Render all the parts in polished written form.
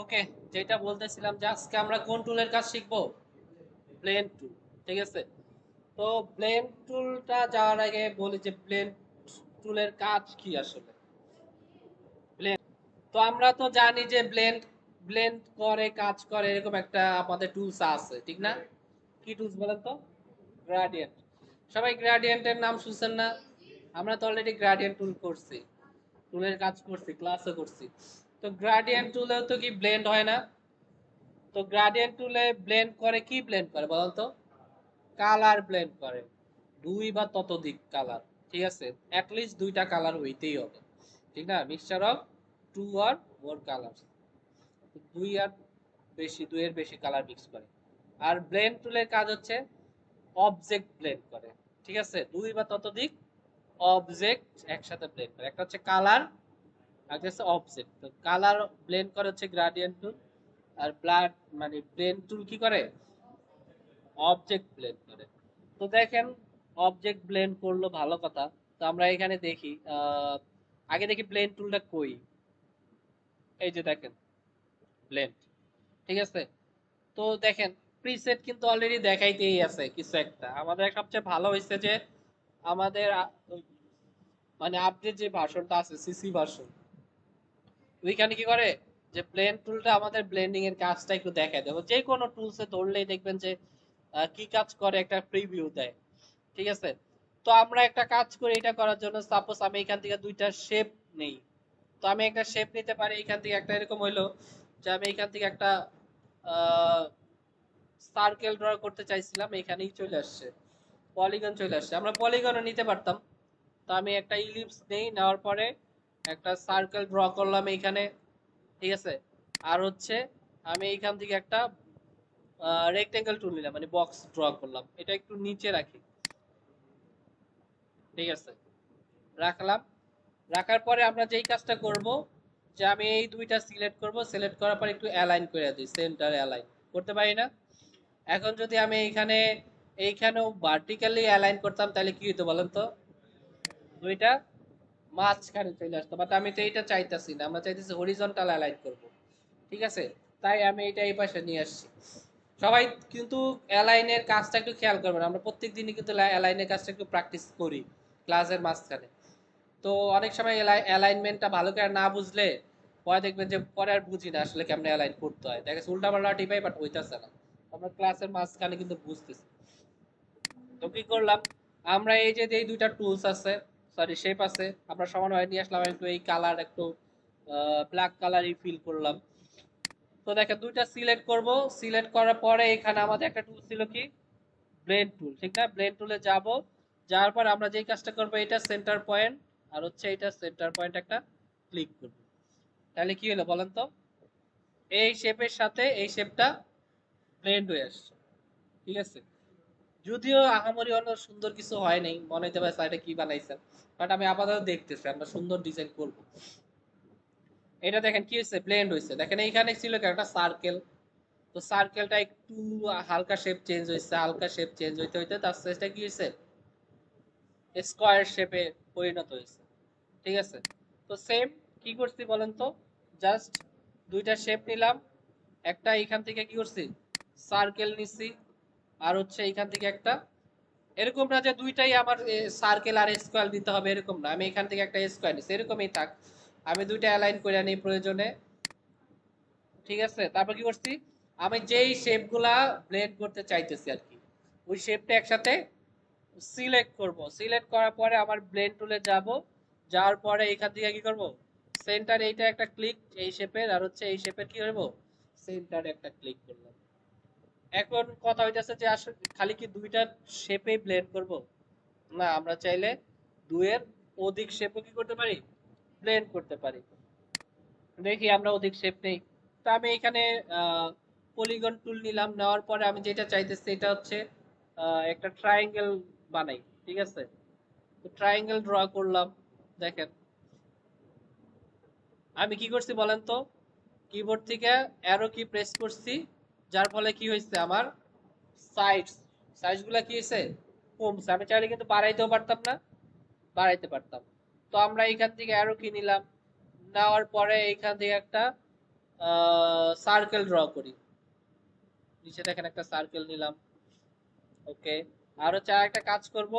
ওকে, যেটা বলতেছিলাম যে আজকে আমরা কোন টুলের কাজ শিখবো? ব্লেন্ড টুল। ঠিক আছে, তো ব্লেন্ড টুলটা যাওয়ার আগে বলি যে ব্লেন্ড টুলের কাজ কি আসলে। ব্লেন্ড, তো আমরা তো জানি যে ব্লেন্ড ব্লেন্ড করে কাজ করে এরকম একটা আমাদের টুলস আছে, ঠিক না? কি টুলস বলেন তো? গ্রাডিয়েন্ট। সবাই গ্রাডিয়েন্টের নাম শুনছেন না? আমরা তো অলরেডি গ্রাডিয়েন্ট টুল করছি, টুলের কাজ করছি, ক্লাসও করছি। তো গ্রাডিয়েন্ট টুলেও তো কি ব্লেন্ড হয় না? তো গ্রাডিয়েন্ট টুলে ব্লেন্ড করে, কি ব্লেন্ড করে বলতো? তো কালার ব্লেন্ড করে, দুই বা ততোধিক কালার। ঠিক আছে, অ্যাট লিস্ট দুইটা কালার হইতেই হবে, ঠিক না? Mixture of two or more colour, দুই আর বেশি, দুইয়ের বেশি কালার মিক্স করে। আর ব্লেন্ড টুলের কাজ হচ্ছে অবজেক্ট ব্লেন্ড করে। ঠিক আছে, দুই বা ততোধিক অবজেক্ট একসাথে ব্লেন্ড করে। একটা হচ্ছে কালার, আর একটা হচ্ছে অবজেক্ট। তো কালার ব্লেন্ড করে হচ্ছে গ্রাডিয়েন্ট টুল, আর ব্লাড মানে ব্লেন্ড টুল কি করে? অবজেক্ট ব্লেন্ড করে। তো দেখেন, অবজেক্ট ব্লেন্ড করলো ভালো কথা। তো আমরা এখানে দেখি, আগে দেখি ব্লেন্ড টুলটা কই। এই যে দেখেন ব্লেন্ড, ঠিক আছে। তো দেখেন প্রিসেট কিন্তু অলরেডি দেখাইতেই আছে কিছু একটা। আমাদের সবচেয়ে ভালো হয়েছে যে আমাদের মানে আপডেট যে ভার্সনটা আছে, সিসি ভার্সন, ওইখানে কি করে যে ব্লেন্ড টুলটা আমাদের ব্লেন্ডিং এর কাজটা একটু দেখায় দেবো। যে কোনো টুলসে ধরলেই দেখবেন যে কি কাজ করে একটা প্রিভিউ দেয়। ঠিক আছে, তো আমরা একটা কাজ করি। এটা করার জন্য সাপোজ আমি এখান থেকে দুইটা শেপ নেই। তো আমি একটা শেপ নিতে পারি এখান থেকে। একটা এরকম হইলো যে আমি এখান থেকে একটা সার্কেল ড্র করতে চাইছিলাম, এখানেই চলে আসছে পলিগন, চলে আসছে। আমরা পলিগনও নিতে পারতাম। তো আমি একটা ইলিপস নেই, নেওয়ার পরে একটা সার্কেল ড্র করলাম এইখানে। ঠিক আছে, আর হচ্ছে আমি এইখান থেকে একটা রেক্টেঙ্গেল টুল নিলাম, মানে বক্স ড্র করলাম। এটা একটু নিচে রাখি। ঠিক আছে, রাখলাম। রাখার পরে আমরা যেই কাজটা করব, যে আমি এই দুইটা সিলেক্ট করব, সিলেক্ট করার পর একটু অ্যালাইন করে দিই, সেন্টার অ্যালাইন করতে পারি না? এখন যদি আমি এইখানেও ভার্টিক্যালি অ্যালাইন করতাম তাহলে কি হতো বলেন তো? দুইটা মাঝখানে চলে আসতো, বাট আমি তো এইটা চাইতেছি না, আমরা চাইতেছি হরিজন্টাল অ্যালাইন করব। ঠিক আছে, তাই আমি এটা এই পাশে নিয়ে আসছি। সবাই কিন্তু অ্যালাইনের কাজটা একটু খেয়াল করবেন। আমরা প্রত্যেক দিনই কিন্তু অ্যালাইনের কাজটা একটু প্র্যাকটিস করি ক্লাসের মাঝখানে। তো অনেক সময় অ্যালাইনমেন্টটা ভালো করে না বুঝলে পরে দেখবেন যে পরে আর বুঝি না আসলে কেমনে অ্যালাইন করতে হয়। দেখে উল্টা পাল্টা টিপাই, বাট হইতাছে না। আমরা ক্লাসের মাঝখানে কিন্তু বুঝতেছি। তো কি করলাম, আমরা এই যে এই দুইটা টুলস আছে, সরি শেপ আছে, আমরা সমানভাবে নিয়ে আসলাম। একটু এই কালার একটু ব্ল্যাক কালারই ফিল করলাম। তো দেখেন দুইটা সিলেক্ট করব। সিলেক্ট করার পরে এখানে আমাদের একটা টুল ছিল কি? ব্লেন্ড টুল, ঠিক না? ব্লেন্ড টুলে যাব, যাওয়ার পর আমরা যেই কাজটা করব, এটা সেন্টার পয়েন্ট, আর হচ্ছে এটা সেন্টার পয়েন্ট একটা ক্লিক করব। তাহলে কি হলো বলেন তো? এই শেপের সাথে এই শেপটা ব্লেন্ড হয়ে আসছে। ঠিক আছে, যদিও আহামরি অন্য সুন্দর কিছু হয় নাই, মনে হতে পারে এটা কি বানাইছেন, বাট আমি আপাতত দেখতেছি আমরা সুন্দর ডিজাইন করব। এটা দেখেন কি হয়েছে, ব্লেন্ড হয়েছে। দেখেন এইখানে ছিল কি একটা সার্কেল, তো সার্কেলটা একটু হালকা শেপ চেঞ্জ হয়েছে। হালকা শেপ চেঞ্জ হইতে হইতে তার সাইজটা কি হয়েছে, স্কোয়ার শেপে পরিণত হয়েছে। ঠিক আছে, তো সেম কি করছি বলেন তো? জাস্ট দুইটা শেপ নিলাম, একটা এইখান থেকে কি করছি, সার্কেল নিছি, আর হচ্ছে এইখান থেকে একটা, এরকম না যে দুইটাই আমার সার্কেল আর স্কোয়ার দিতে হবে এরকম না। আমি এখান থেকে একটা স্কোয়ার নিছি, এরকমই থাক। আমি দুইটা অ্যালাইন করে নিই প্রয়োজনে। ঠিক আছে, তারপর কি করছি, আমি যেই শেপগুলা ব্লেন্ড করতে চাইতেছি আর কি, ওই শেপটা একসাথে সিলেক্ট করব। সিলেক্ট করার পরে আমার ব্লেন্ড টুলে যাব, যাওয়ার পরে এখান থেকে কি করব, সেন্টার এইটা একটা ক্লিক, এই শেপের আর হচ্ছে এই শেপের কি করব, সেন্টারে একটা ক্লিক করলাম। এখন কথা হইতাছে যে আসলে খালি কি দুইটা শেপে ব্লেন্ড করব? না, আমরা চাইলে দুইয়ের অধিক শেপও কি করতে পারি, ব্লেন্ড করতে পারি। দেখি আমরা অধিক শেপ নেই। তো আমি এখানে পলিগন টুল নিলাম, নেওয়ার পরে আমি যেটা চাইতেছি এটা হচ্ছে একটা ট্রায়াঙ্গেল বানাই। ঠিক আছে, তো ট্রায়াঙ্গেল ড্র করলাম। দেখেন আমি কি করছি বলেন তো? কিবোর্ড থেকে অ্যারো কি প্রেস করছি, যার ফলে কি হয়েছে, আমার সাইজ সাইজগুলো কি হয়েছে, কমছে। আমি চাইলে কিন্তু বাড়াইতেও পারতাম না, বাড়াইতে পারতাম। তো আমরা এইখান থেকে অ্যারো কি নিলাম, নেওয়ার পরে এইখান থেকে একটা সার্কেল ড্র করি। নিচে দেখেন একটা সার্কেল নিলাম। ওকে, আর হচ্ছে আরেকটা কাজ করব,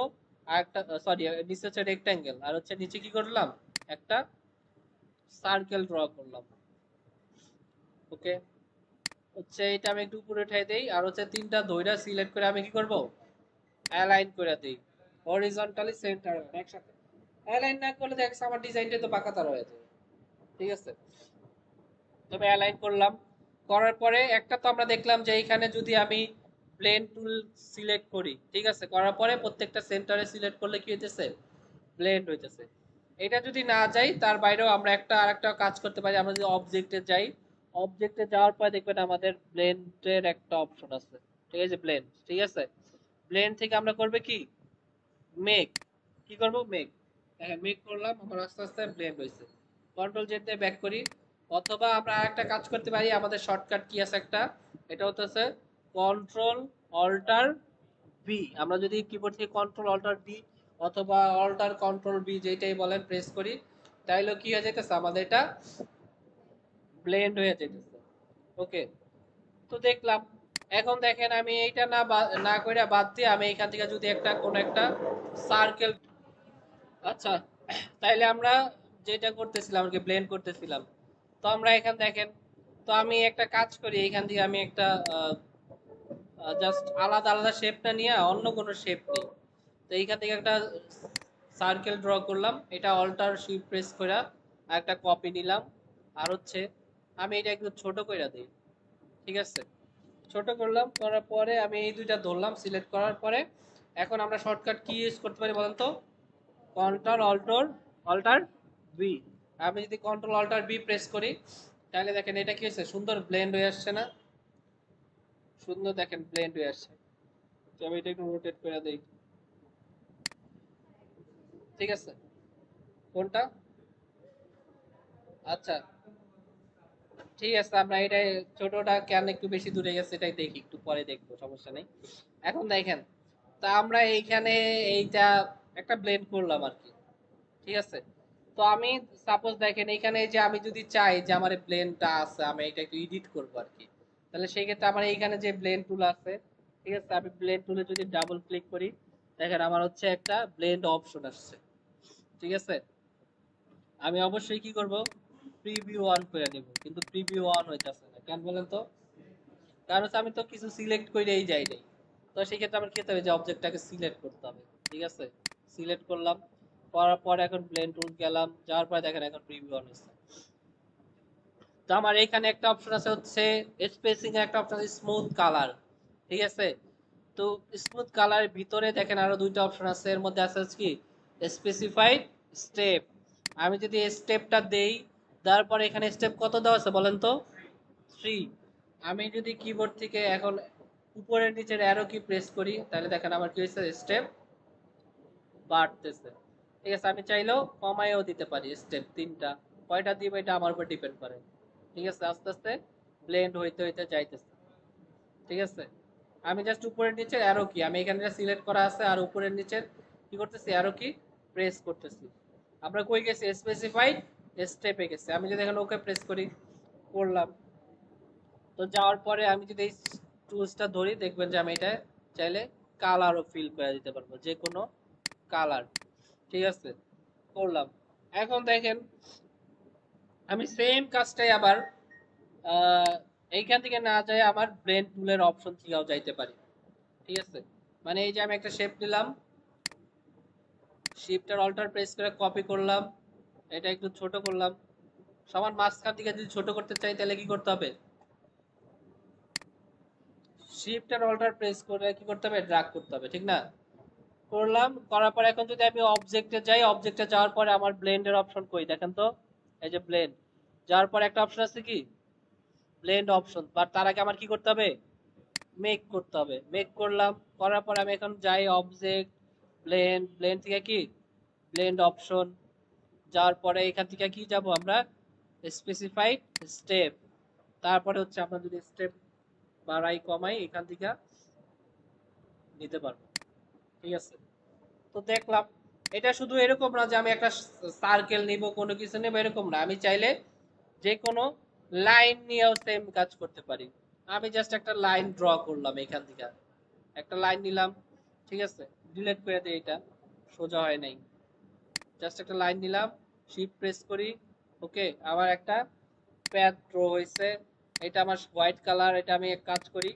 আরেকটা সরি, নিচে হচ্ছে রেক্ট্যাঙ্গেল, আর হচ্ছে নিচে কি করলাম, একটা সার্কেল ড্র করলাম। ওকে, হচ্ছে এটা আমি একটু উপরে উঠাই দেই, আর হচ্ছে তিনটা ধইরা সিলেক্ট করে আমি কি করব, অ্যালাইন করে দেই হরিজন্টালি সেন্টার একসাথে। অ্যালাইন না করলে দেখছ আমার ডিজাইনটা তো বাঁকা তার হয়ে যাবে। ঠিক আছে, তবে অ্যালাইন করলাম। করার পরে একটা তো আমরা দেখলাম যে এইখানে যদি আমি প্লেন টুল সিলেক্ট করি, ঠিক আছে, করার পরে প্রত্যেকটা সেন্টারে সিলেক্ট করলে কি হইতেছে, ব্লেন্ড হইতেছে। এটা যদি না যাই তার বাইরেও আমরা একটা আরেকটা কাজ করতে পারি। আমরা যদি অবজেক্টে যাই, অবজেক্টে যাওয়ার পরে দেখবেন আমাদের ব্লেন্ডের একটা অপশন আছে। ঠিক আছে, ব্লেন্ড, ঠিক আছে, ব্লেন্ড থেকে আমরা করবে কি, মেক, কি করব, মেক। হ্যাঁ, মেক করলাম, আমার আস্তে আস্তে ব্লেন্ড হয়েছে। কন্ট্রোল জেড দিয়ে ব্যাক করি। অথবা আমরা আরেকটা কাজ করতে পারি, আমাদের শর্টকাট কি আছে একটা, এটা হচ্ছে কন্ট্রোল অল্টার বি। আমরা যদি কিবোর্ড থেকে কন্ট্রোল অল্টার বি অথবা অল্টার কন্ট্রোল বি যেটাই বলেন প্রেস করি, তাইলে কি হয়ে যাইতেছে, আমাদের এটা ব্লেন্ড হয়ে যাইতেছে। ওকে, তো দেখলাম। এখন দেখেন আমি এইটা না কইরা বাদ দিয়ে আমি এখান থেকে যদি একটা কোন একটা সার্কেল, আচ্ছা, তাইলে আমরা যেটা করতেছিলাম আর কি, ব্লেন্ড করতেছিলাম, তো আমরা এখান দেখেন, তো আমি একটা কাজ করি, এখান থেকে আমি একটা জাস্ট আলাদা আলাদা শেপটা নিয়ে অন্য কোনো শেপ নেই। তো এইখান থেকে একটা সার্কেল ড্র করলাম, এটা অল্টার শিফট প্রেস করে একটা কপি নিলাম, আর হচ্ছে আমি এটা একটু ছোট করে দিই। ঠিক আছে, ছোট করলাম, করার পরে আমি এই দুইটা ধরলাম, সিলেক্ট করার পরে এখন আমরা শর্টকাট কি ইউজ করতে পারি বলেন তো, কন্ট্রোল অল্টার অল্টার বি। আমি যদি কন্ট্রোল অল্টার বি প্রেস করি, তাহলে দেখেন এটা কি হয়েছে, সুন্দর ব্লেন্ড হয়ে আসছে না, সুন্দর দেখেন ব্লেন্ড হয়ে আসছে। তো আমি এটা একটু রোটেট করে দিই। ঠিক আছে, কোনটা, আচ্ছা, ঠিক আছে, আমরা এটাই, ছোটটা কেন একটু বেশি দূরে গেছে এটাই দেখি, একটু পরে দেখবো, সমস্যা নেই। এখন দেখেন, তা আমরা এইখানে এইটা একটা ব্লেন্ড করলাম আর কি। ঠিক আছে, তো আমি সাপোজ দেখেন এইখানে যে আমি যদি চাই যে আমার ব্লেন্ডটা আছে, আমি এটা একটু এডিট করবো আর কি, তাহলে সেই ক্ষেত্রে আমার এইখানে যে ব্লেন্ড টুল আছে, ঠিক আছে, আমি ব্লেন্ড টুলে যদি ডাবল ক্লিক করি, দেখেন আমার হচ্ছে একটা ব্লেন্ড অপশন আসছে। ঠিক আছে, আমি অবশ্যই কি করব, প্রিভিউ অন করে নিব, কিন্তু প্রিভিউ অন হইতাছে না কেন বলেন তো, কারণ হচ্ছে আমি তো কিছু সিলেক্ট করেই যাই নাই। তো সেই ক্ষেত্রে আমার কি করতে হবে, যে অবজেক্টটাকে সিলেক্ট করতে হবে। ঠিক আছে, সিলেক্ট করলাম, করার পর এখন ব্লেন্ড টুল গেলাম, যাওয়ার পরে দেখেন এখন প্রিভিউ অন হচ্ছে। তো আমার এখানে একটা অপশন আছে হচ্ছে স্পেসিং, এর একটা অপশন আছে স্মুথ কালার। ঠিক আছে, তো স্মুথ কালারের ভিতরে দেখেন আরো দুইটা অপশন আছে, এর মধ্যে আছে হচ্ছে কি স্পেসিফাইড স্টেপ। আমি যদি স্টেপটা দেই, তারপরে এখানে স্টেপ কত দেওয়া আছে বলেন তো, 3। আমি যদি কিবোর্ড থেকে এখন উপরের নিচের অ্যারো কি প্রেস করি, তাহলে দেখেন আমার কি হয়েছে, স্টেপ বাড়তেছে। ঠিক আছে, আমি চাইলেও কমাইও দিতে পারি স্টেপ তিনটা, কয়টা দিব এটা আমার উপর ডিপেন্ড করে। ঠিক আছে, আস্তে আস্তে ব্লেন্ড হইতে হইতে যাইতেছে। ঠিক আছে, আমি জাস্ট উপরের নিচের অ্যারো কি, আমি এখানে সিলেক্ট করা আছে, আর উপরের নিচের কি করতেছি, অ্যারো কি প্রেস করতেছি। আমরা কই গেছি, স্পেসিফাইড স্টেপে গেছে। আমি যদি এখানে ওকে প্রেস করি, করলাম, তো যাওয়ার পরে আমি যদি এই টুলসটা ধরি, দেখবেন যে আমি এটা চাইলে কালারও ফিল করে দিতে পারবো, যে কোনো কালার। ঠিক আছে, করলাম। এখন দেখেন আমি সেম কাজটাই আবার আহ, এইখান থেকে না যায় আমার ব্লেন্ড টুলের অপশন থেকেও যাইতে পারি। ঠিক আছে, মানে এই যে আমি একটা শেপ নিলাম, শিফট আর অল্টার প্রেস করে কপি করলাম, এটা একটু ছোট করলাম, সমান মাঝখান থেকে যদি ছোট করতে চাই তাহলে কি করতে হবে, শিফট আর অল্টার প্রেস করে কি করতে হবে, ড্র্যাগ করতে হবে, ঠিক না, করলাম। করার পর এখন যদি আমি অবজেক্টে যাই, অবজেক্টে যাওয়ার পরে আমার ব্লেন্ডের অপশন কই দেখেন তো, এই যে ব্লেন্ড, যাওয়ার পর একটা অপশন আছে কি ব্লেন্ড অপশন, বাট তার আগে আমার কি করতে হবে, মেক করতে হবে। মেক করলাম, করার পর আমি এখন যাই অবজেক্ট, ব্লেন্ড, ব্লেন্ড থেকে কি ব্লেন্ড অপশন, যাওয়ার পরে এখান থেকে কি যাব আমরা, স্পেসিফাইড স্টেপ, তারপরে হচ্ছে আমরা যদি স্টেপ বাড়াই কমাই এখান থেকে নিতে পারবো। ঠিক আছে, তো দেখলাম এটা শুধু এরকম না যে আমি একটা সার্কেল নিব কোনো কিছু নেব, এরকম না, আমি চাইলে যে কোনো লাইন নিয়েও সেম কাজ করতে পারি। আমি জাস্ট একটা লাইন ড্র করলাম এখান থেকে, একটা লাইন নিলাম, ঠিক আছে, ডিলিট করে দিই, এটা সোজা হয় নাই, জাস্ট একটা লাইন নিলাম, শিফট প্রেস করি, ওকে, আবার একটা প্যাথ ড্র হয়েছে, এটা আমার হোয়াইট কালার, এটা আমি এক কাজ করি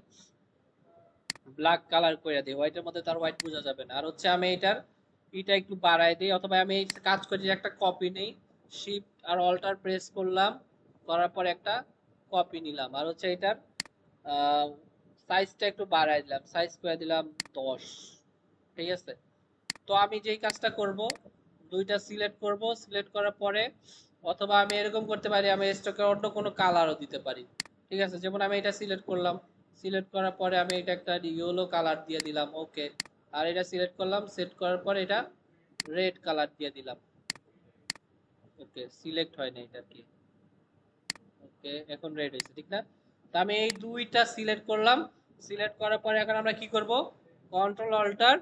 ব্ল্যাক কালার করে দিই, হোয়াইটের মধ্যে তার হোয়াইট বোঝা যাবে না। আর হচ্ছে আমি এটার এটা একটু বাড়াই দিই, অথবা আমি এই কাজ করি যে একটা কপি নেই, শিফট আর অল্টার প্রেস করলাম, করার পর একটা কপি নিলাম, আর হচ্ছে এটার সাইজটা একটু বাড়াই দিলাম, সাইজ করে দিলাম 10, ঠিক আছে। তো আমি যেই কাজটা করব, দুইটা সিলেক্ট করব, সিলেক্ট করার পরে অথবা আমি এরকম করতে পারি, আমি স্টকে অন্য কোনো কালারও দিতে পারি, ঠিক আছে। যেমন আমি এটা সিলেক্ট করলাম, সিলেক্ট করার পরে আমি এটা একটা ইয়েলো কালার দিয়ে দিলাম, ওকে, আর এটা সিলেক্ট করলাম, সেট করার পরে এটা রেড কালার দিয়ে দিলাম, ওকে, সিলেক্ট হয় না এটা কি, ওকে, এখন রেড হয়েছে, ঠিক না? তো আমি এই দুইটা সিলেক্ট করলাম, সিলেক্ট করার পরে এখন আমরা কি করব, কন্ট্রোল অল্টার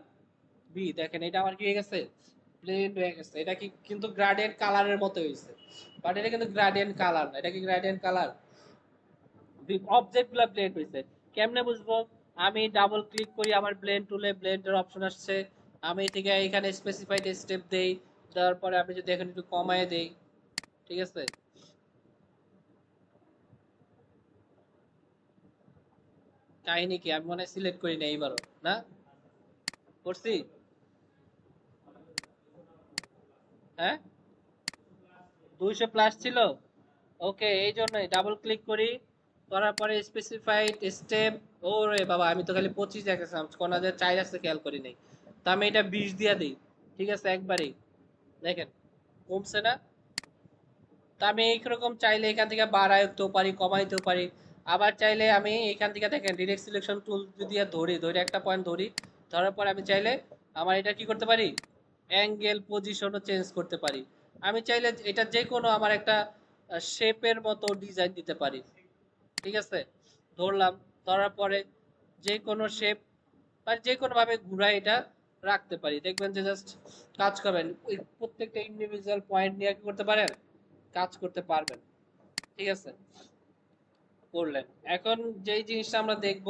বি, দেখেন এটা আমার কি হয়ে গেছে, ব্লেন্ড হয়ে গেছে। এটা কি কিন্তু গ্রেডিয়েন্ট কালারের মতো হয়েছে, বাট এটা কিন্তু গ্রেডিয়েন্ট কালার না, এটা কি গ্রেডিয়েন্ট কালার, অবজেক্টগুলো ব্লেন্ড হয়েছে। কেমনে বুঝবো, আমি ডাবল ক্লিক করি, আমার ব্লেন্ড টুলে ব্লেন্ডের অপশন আসছে, আমি থেকে এখানে স্পেসিফাইড স্টেপ দেই, তারপরে আমি যদি এখানে একটু কমায় দেই, ঠিক আছে, কাহিনী কি, আমি মনে সিলেক্ট করি না এইবারও, না করছি, হ্যাঁ 200 প্লাস ছিল, ওকে, এই জন্যই ডাবল ক্লিক করি, করার পরে স্পেসিফাইড স্টেপ, ওরে বাবা আমি তো খালি 25 দেখেছিলাম, কোন যে 4 আছে খেয়াল করি নাই, তো আমি এটা 20 দিয়া দিই, ঠিক আছে, একবারেই দেখেন কমছে না। তা আমি এইরকম চাইলে এখান থেকে বাড়াইতেও পারি, কমাইতেও পারি, আবার চাইলে আমি এখান থেকে দেখেন ডিরেক্ট সিলেকশন টুল যদি ধরি, ধরে একটা পয়েন্ট ধরি, ধরার পর আমি চাইলে আমার এটা কি করতে পারি, অ্যাঙ্গেল পজিশনও চেঞ্জ করতে পারি। আমি চাইলে এটা যে কোনো আমার একটা শেপের মতো ডিজাইন দিতে পারি, ঠিক আছে, ধরলাম, ধরার পরে যে কোনো শেপ বা যে কোনো ভাবে ঘুরাই এটা রাখতে পারি, দেখবেন যে জাস্ট কাজ করবেন, ওই প্রত্যেকটা ইন্ডিভিজুয়াল পয়েন্ট নিয়ে কি করতে পারেন, কাজ করতে পারবেন, ঠিক আছে, করলেন। এখন যেই জিনিসটা আমরা দেখব,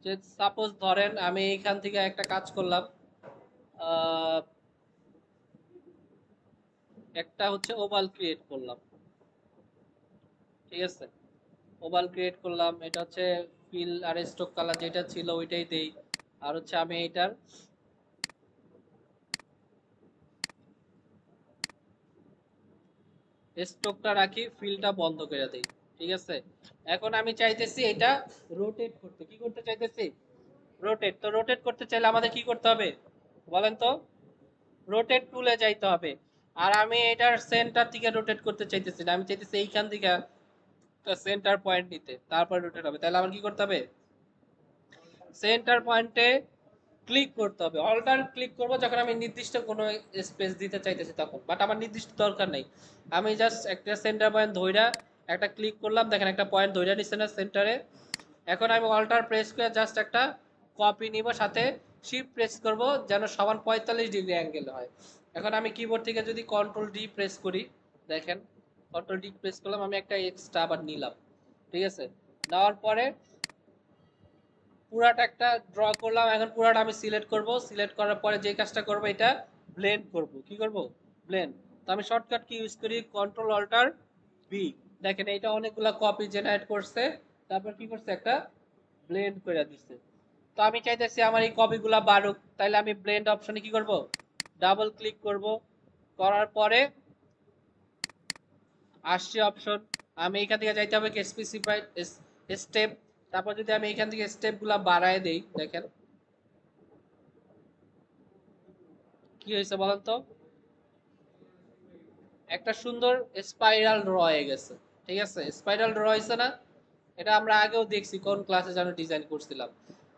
যে সাপোজ ধরেন আমি এইখান থেকে একটা কাজ করলাম, আহ, একটা হচ্ছে ওভাল ক্রিয়েট করলাম, ঠিক আছে, ওভাল ক্রিয়েট করলাম, এটা হচ্ছে ফিল আর স্ট্রোক কালার যেটা ছিল ওইটাই দেই, আর হচ্ছে আমি এটার স্ট্রোকটা রাখি, ফিলটা বন্ধ করে দেই, ঠিক আছে। এখন আমি চাইতেছি এটা রোটেট করতে, কি করতে চাইতেছি, রোটেট। তো রোটেট করতে চাইলে আমাদের কি করতে হবে বলেন তো, রোটেট টুলে যাইতে হবে। আর আমি এটার সেন্টার থেকে রোটেট করতে চাইতেছি না, আমি চাইতেছি এইখান থেকে সেন্টার পয়েন্ট নিতে, তারপর রোটেট হবে। তাহলে আমার কি করতে হবে, সেন্টার পয়েন্টে ক্লিক করতে হবে, অল্টার ক্লিক করব যখন আমি নির্দিষ্ট কোনো স্পেস দিতে চাইতেছি তখন, বাট আমার নির্দিষ্ট দরকার নেই, আমি জাস্ট একটা সেন্টার পয়েন্ট ধইরা একটা ক্লিক করলাম, দেখেন একটা পয়েন্ট ধইরা নিচ্ছে না সেন্টারে। এখন আমি অল্টার প্রেস করে জাস্ট একটা কপি নিব, সাথে শিফট প্রেস করব যেন সমান 45 ডিগ্রি অ্যাঙ্গেল হয়। এখন আমি কিবোর্ড থেকে যদি কন্ট্রোল ডি প্রেস করি, দেখেন কন্ট্রোল ডি প্রেস করলাম, আমি একটা এক্সট্রা আবার নিলাম, ঠিক আছে, নেওয়ার পরে পুরাটা একটা ড্র করলাম। এখন পুরাটা আমি সিলেক্ট করব, সিলেক্ট করার পরে যে কাজটা করব, এটা ব্লেন্ড করব, কি করব, ব্লেন্ড। তো আমি শর্টকাট কি ইউজ করি, কন্ট্রোল অল্টার বি, দেখেন এটা অনেকগুলা কপি জেনারেট করছে, তারপর কি করছে, একটা ব্লেন্ড করে দিচ্ছে। তো আমি চাইতেছি আমার এই কপিগুলা বাড়ুক, তাইলে আমি ব্লেন্ড অপশনে কি করব, ডাবল ক্লিক করব, করার পরে আসছে অপশন, আমি এখান থেকে যাইতে হবে কি স্পেসিফাইড স্টেপ, তারপর যদি আমি এখান থেকে স্টেপগুলা বাড়ায় দেই, দেখেন কি হয়েছে বলেন তো, একটা সুন্দর স্পাইরাল ড্র হয়ে গেছে, ঠিক আছে, স্পাইরাল ড্র হয়েছে না, এটা আমরা আগেও দেখছি কোন ক্লাসে যেন ডিজাইন করছিলাম।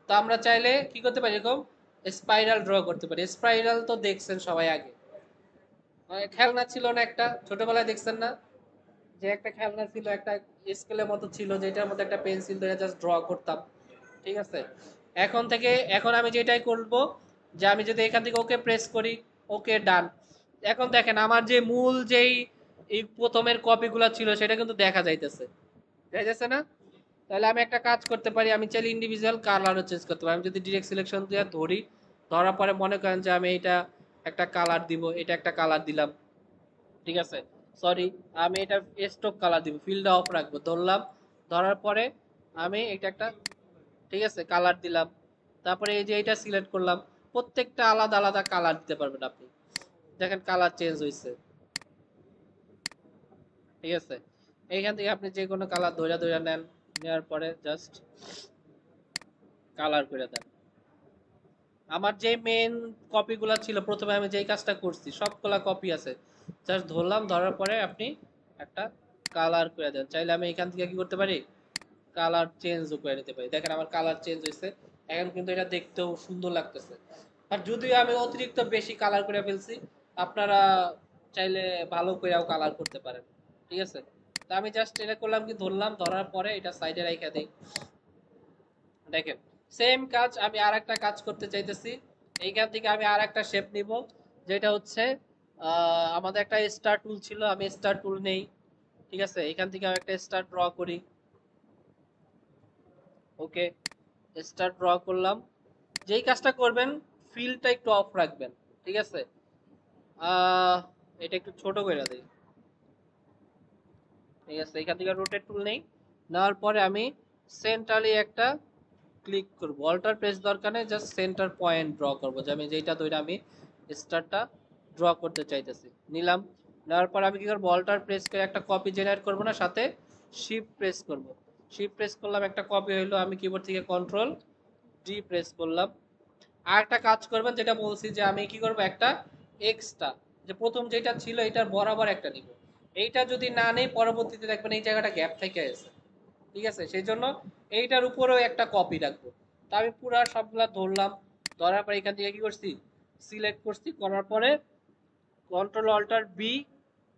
তো আমরা চাইলে কি করতে পারি, এরকম স্পাইরাল ড্র করতে পারি। স্পাইরাল তো দেখছেন সবাই আগে, খেলনা ছিল না একটা, ছোটবেলায় দেখছেন না, যে একটা খেলনা ছিল, একটা স্কেলের মতো ছিল, যেটার মধ্যে একটা পেন্সিল ধরে জাস্ট ড্র করতাম, ঠিক আছে। এখন থেকে এখন আমি যেটাই করব, যে আমি যদি এখান থেকে ওকে প্রেস করি, ওকে ডান, এখন দেখেন আমার যে মূল যেই এই প্রথমের কপিগুলো ছিল সেটা কিন্তু দেখা যাইতেছে, দেখা যাচ্ছে না? তাহলে আমি একটা কাজ করতে পারি, আমি চাইলে ইন্ডিভিজুয়াল কালারও চেঞ্জ করতে পারি। আমি যদি ডিরেক্ট সিলেকশন দিয়ে ধরি, ধরার পরে মনে করেন যে আমি এটা একটা কালার দিব, এটা একটা কালার দিলাম, ঠিক আছে, সরি, আমি এটা স্টক কালার দিব, ফিল্ডটা অফ রাখবো, ধরলাম, ধরার পরে আমি এটা একটা, ঠিক আছে, কালার দিলাম, তারপরে এই যে এটা সিলেক্ট করলাম, প্রত্যেকটা আলাদা আলাদা কালার দিতে পারবেন আপনি। দেখেন কালার চেঞ্জ হয়েছে, ঠিক আছে। এইখান থেকে আপনি যে কোনো কালার ধইরা ধইরা নেন, নেওয়ার পরে জাস্ট কালার করে দেন। আমার যে মেন কপিগুলো ছিল, প্রথমে আমি যেই কাজটা করছি সবগুলা কপি আছে, জাস্ট ধরলাম, ধরার পরে আপনি একটা কালার করে দেন। চাইলে আমি এখান থেকে কি করতে পারি, কালার চেঞ্জও করে নিতে পারি। দেখেন আমার কালার চেঞ্জ হয়েছে, এখন কিন্তু এটা দেখতেও সুন্দর লাগতেছে। আর যদিও আমি অতিরিক্ত বেশি কালার করে ফেলছি, আপনারা চাইলে ভালো করেও কালার করতে পারেন, ঠিক আছে। তা আমি জাস্ট এটা করলাম কি, ধরলাম, ধরার পরে এটা সাইডে রেখে দেই। দেখেন সেম কাজ আমি আর একটা কাজ করতে চাইতেছি। এইখান থেকে আমি আর একটা শেপ নিব, যেটা হচ্ছে আমাদের একটা স্টার টুল ছিল, আমি স্টার টুল নেই, ঠিক আছে। এখান থেকে আমি একটা স্টার ড্র করি, ওকে, স্টার ড্র করলাম। যেই কাজটা করবেন, ফিলটা একটু অফ রাখবেন, ঠিক আছে। আহ এটা একটু ছোট করে দিই, ঠিক আছে। এখান থেকে রোটেট টুল নেই, নেওয়ার পরে আমি সেন্টারে একটা ক্লিক করব, অল্টার প্রেস দরকার নেই, জাস্ট সেন্টার পয়েন্ট ড্র করব, যে আমি যেটা ধরে আমি স্টারটা ড্র করতে চাইতেছি, নিলাম। নেওয়ার পর আমি কি করব, অল্টার প্রেস করে একটা কপি জেনারেট করব না, সাথে শিফট প্রেস করব। শিফট প্রেস করলাম, একটা কপি হইলো, আমি কিবোর্ড থেকে কন্ট্রোল ডি প্রেস করলাম। আর একটা কাজ করবেন, যেটা বলছি যে আমি কি করব, একটা এক্সট্রা, যে প্রথম যেটা ছিল এটার বরাবর একটা নিব। এইটা যদি না নেই, পরবর্তীতে দেখবেন এই জায়গাটা গ্যাপ থেকে আছে, ঠিক আছে। সেই জন্য এইটার উপরেও একটা কপি রাখবো। তা আমি পুরা সবগুলা ধরলাম, ধরার পরে এখান থেকে কি করছি, সিলেক্ট করছি, করার পরে কন্ট্রোল অল্টার বি,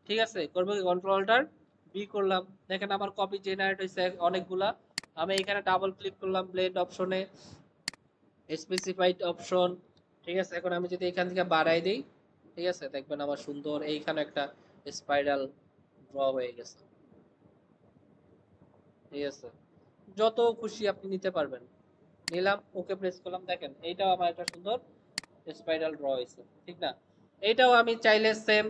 ঠিক আছে, করবো কি, কন্ট্রোল অল্টার বি করলাম। দেখেন আমার কপি জেনারেট হয়েছে অনেকগুলা। আমি এখানে ডাবল ক্লিক করলাম ব্লেন্ড অপশনে, স্পেসিফাইড অপশন, ঠিক আছে। এখন আমি যদি এখান থেকে বাড়াই দিই, ঠিক আছে, দেখবেন আমার সুন্দর এইখানে একটা স্পাইরাল ড্র হয়ে গেছে, ঠিক আছে। যত খুশি আপনি নিতে পারবেন, নিলাম, ওকে প্রেস করলাম, দেখেন এইটাও আমার একটা সুন্দর স্পাইরাল ড্র হয়েছে, ঠিক না। এইটাও আমি চাইলে সেম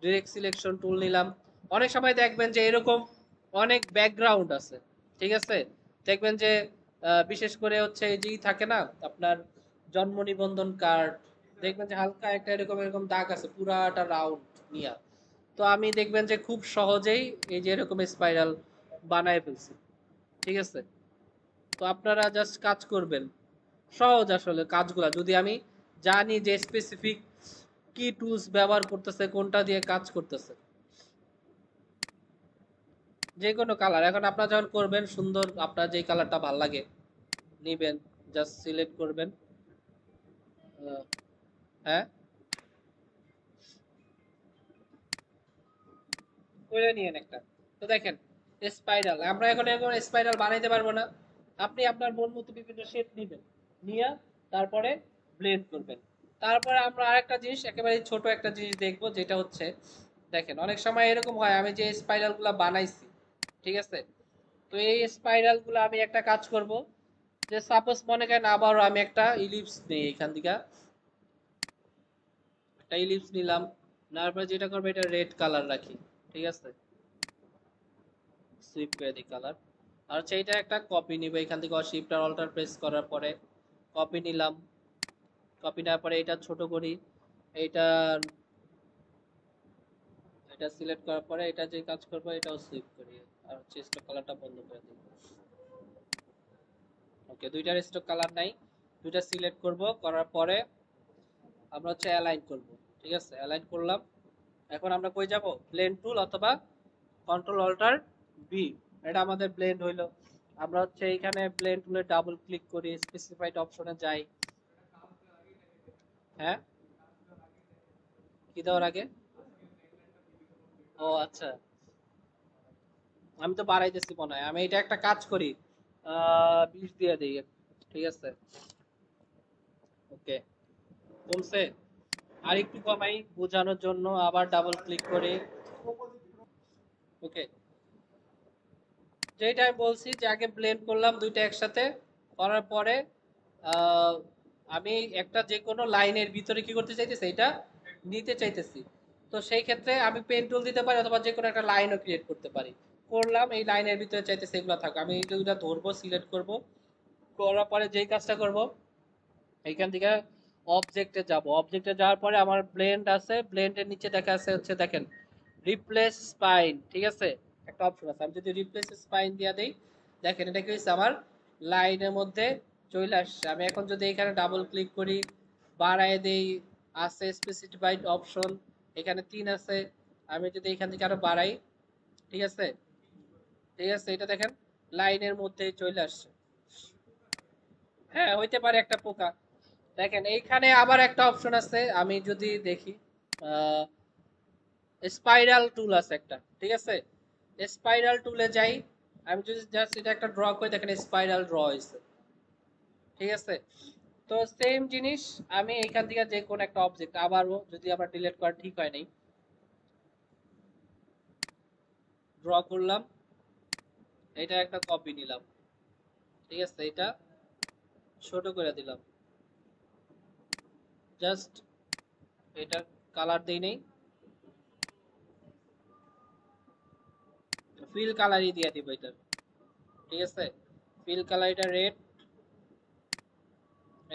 ডিরেক্ট সিলেকশন টুল নিলাম। অনেক সময় দেখবেন যে এরকম অনেক ব্যাকগ্রাউন্ড আছে, ঠিক আছে। দেখবেন যে বিশেষ করে হচ্ছে এই যেই থাকে না আপনার জন্ম নিবন্ধন কার্ড, দেখবেন যে হালকা একটা এরকম এরকম দাগ আছে পুরাটা রাউন্ড নিয়া। তো আমি দেখবেন যে খুব সহজেই এই যে এরকম স্পাইরাল বানায় ফেলছি, ঠিক আছে। তো আপনারা জাস্ট কাজ করবেন, সহজ আসলে কাজগুলা, যদি আমি জানি যে স্পেসিফিক কি টুলস ব্যবহার করতেছে, কোনটা দিয়ে কাজ করতেছে। যে কোনো কালার, এখন আপনারা যখন করবেন সুন্দর, আপনার যেই কালারটা ভাল লাগে নিবেন, জাস্ট সিলেক্ট করবেন। হ্যাঁ, করে নিয়েন একটা। তো দেখেন স্পাইরাল, আমরা এখন এখন স্পাইরাল বানাইতে পারবো না, আপনি আপনার মন মতো বিভিন্ন শেপ নিবেন, নিয়ে তারপরে ব্লেন্ড করবেন। তারপরে আমরা আরেকটা জিনিস, একেবারে ছোট একটা জিনিস দেখবো, যেটা হচ্ছে দেখেন অনেক সময় এরকম হয়, আমি যে স্পাইরাল গুলা বানাইছি, ঠিক আছে, তো এই স্পাইরাল গুলো আমি একটা কাজ করব, যে সাপোজ মনে করেন আবারও আমি একটা ইলিপস নেই, এখান থেকে একটা ইলিপস নিলাম, নেওয়ার পরে যেটা করবো, এটা রেড কালার রাখি, ঠিক আছে, সুইপ করে দিই কালার। আর হচ্ছে এটা একটা কপি নিব, এখান থেকে শিফট আর অল্টার প্রেস করার পরে কপি নিলাম। কপি নেওয়ার পরে এটা ছোট করি, এইটা এটা সিলেক্ট করার পরে এটা যে কাজ করবো, এটাও সুইপ করি, আর হচ্ছে স্টক কালারটা বন্ধ করে দিই। ওকে, দুইটার স্টক কালার নাই, দুইটা সিলেক্ট করব, করার পরে আমরা হচ্ছে অ্যালাইন করব, ঠিক আছে, অ্যালাইন করলাম। এখন আমরা কই যাব, ব্লেন্ড টুল অথবা কন্ট্রোল অল্টার বি, এটা আমাদের ব্লেন্ড হইলো। আমরা হচ্ছে এইখানে ব্লেন্ড টুলে ডাবল ক্লিক করি, স্পেসিফাইড অপশনে যাই। হ্যাঁ, কি দেওয়ার আগে, ও আচ্ছা, আমি তো বাড়াইতেছি মনে হয়, আমি এটা একটা কাজ করি, 20 দিয়ে দিই, ঠিক আছে, ওকে, কমছে। আর একটু কমাই বোঝানোর জন্য, আবার ডাবল ক্লিক করে, ওকে। যেটা আমি বলছি যে আগে ব্লেন্ড করলাম দুইটা একসাথে, করার পরে আহ, আমি একটা যে কোনো লাইনের ভিতরে কি করতে চাইতেছি, এটা নিতে চাইতেছি। তো সেই ক্ষেত্রে আমি পেন টুল দিতে পারি অথবা যে কোনো একটা লাইনও ক্রিয়েট করতে পারি। করলাম, এই লাইনের ভিতরে চাইতেছি এগুলো থাকবে, আমি এই দুইটা ধরবো, সিলেক্ট করব। করার পরে যেই কাজটা করব, এইখান থেকে অবজেক্টে যাব। অবজেক্টে যাওয়ার পরে আমার ব্লেন্ড আছে, ব্লেন্ডের নিচে দেখা আছে হচ্ছে দেখেন রিপ্লেস স্পাইন, ঠিক আছে, একটা অপশন আছে। আমি যদি রিপ্লেস স্পাইন দিয়া দেই, দেখেন এটা কি হয়েছে, আমার লাইনের মধ্যে চলে আসছে। আমি এখন যদি এখানে ডাবল ক্লিক করি, বাড়ায় দেই, আছে স্পেসিফাইড অপশন, এখানে 3 আছে, আমি যদি এখান থেকে আরো বাড়াই, ঠিক আছে, ঠিক আছে, এটা দেখেন লাইনের মধ্যেই চলে আসছে। হ্যাঁ, হইতে পারে একটা পোকা। দেখেন এইখানে আবার একটা অপশন আছে, আমি যদি দেখি স্পাইরাল টুল আছে একটা, ঠিক আছে, স্পাইরাল টুলে যাই, আমি যদি জাস্ট এটা একটা ড্র করি, দেখেন স্পাইরাল ড্র হয়েছে, ঠিক আছে। তো সেম জিনিস আমি এখান থেকে যে কোন একটা অবজেক্ট, আবারও যদি আবার ডিলিট করা ঠিক হয় নাই, ড্র করলাম, এটা একটা কপি নিলাম, ঠিক আছে, এটা ছোট করে দিলাম, জাস্ট এটা কালার দেই নেই, ফিল কালারই দিয়ে দিব এটা, ঠিক আছে, ফিল কালার এটা রেড,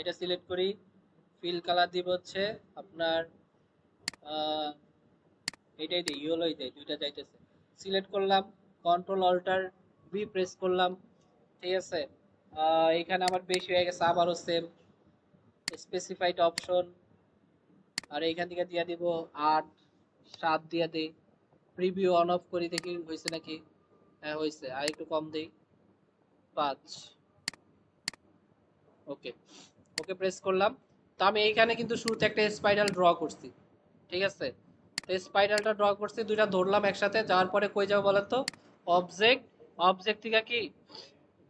এটা সিলেক্ট করি, ফিল কালার দিব হচ্ছে আপনার আহ, এটাই দেই, ইয়েলোই দেই, দুইটা যাইতেছে। সিলেক্ট করলাম, কন্ট্রোল অল্টার বি প্রেস করলাম, ঠিক আছে। এখানে আমার বেশি হয়ে গেছে, আবারও সেম স্পেসিফাইড অপশন, আর এইখান থেকে দিয়ে দিব 8, 7 দিয়ে দেই, প্রিভিউ অন অফ করি দেখি হয়েছে নাকি। হ্যাঁ হয়েছে, আর একটু কম দেই, 5। ওকে, ওকে প্রেস করলাম। তো আমি এইখানে কিন্তু শুরুতে একটা স্পাইরাল ড্র করছি, ঠিক আছে। তো স্পাইরালটা ড্র করছি, দুইটা ধরলাম একসাথে, যাওয়ার পরে কই যাবো বলেন তো, অবজেক্ট, অবজেক্ট থেকে কি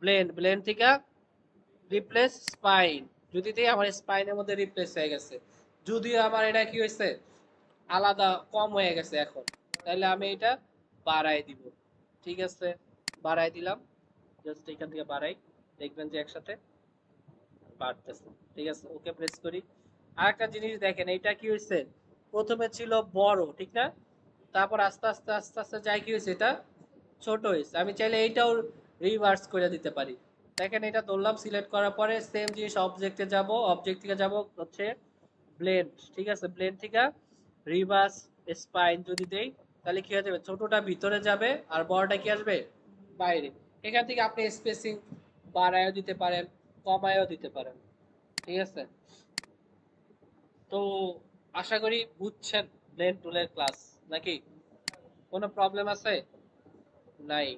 ব্লেন্ড, ব্লেন্ড থেকে রিপ্লেস স্পাইন, যদি দিই আমার স্পাইনের মধ্যে রিপ্লেস হয়ে গেছে। যদিও আমার এটা কি হয়েছে, আলাদা কম হয়ে গেছে এখন, তাহলে আমি এটা বাড়াই দিব, ঠিক আছে, বাড়াই দিলাম, জাস্ট এখান থেকে বাড়াই, দেখবেন যে একসাথে বাড়তেছে, ঠিক আছে, ওকে প্রেস করি। আরেকটা জিনিস দেখেন, এটা কি হয়েছে, প্রথমে ছিল বড়, ঠিক না, তারপর আস্তে আস্তে আস্তে আস্তে যাই কি হয়েছে, এটা ছোট হয়েছে। আমি চাইলে এইটাও রিভার্স করে দিতে পারি। দেখেন এটা ধরলাম, সিলেক্ট করার পরে সেম জিনিস অবজেক্টে যাব, অবজেক্ট থেকে যাব হচ্ছে ব্লেন্ড, ঠিক আছে, ব্লেন্ড থেকে রিভার্স স্পাইন যদি দেই, তাহলে কি হয়ে যাবে, ছোটটা ভিতরে যাবে আর বড়টা কি আসবে বাইরে। এখান থেকে আপনি স্পেসিং বাড়ায়ও দিতে পারেন, কমায়ও দিতে পারেন, ঠিক আছে। তো আশা করি বুঝছেন ব্লেন্ড টুলের ক্লাস, নাকি কোনো প্রবলেম আছে? নাই।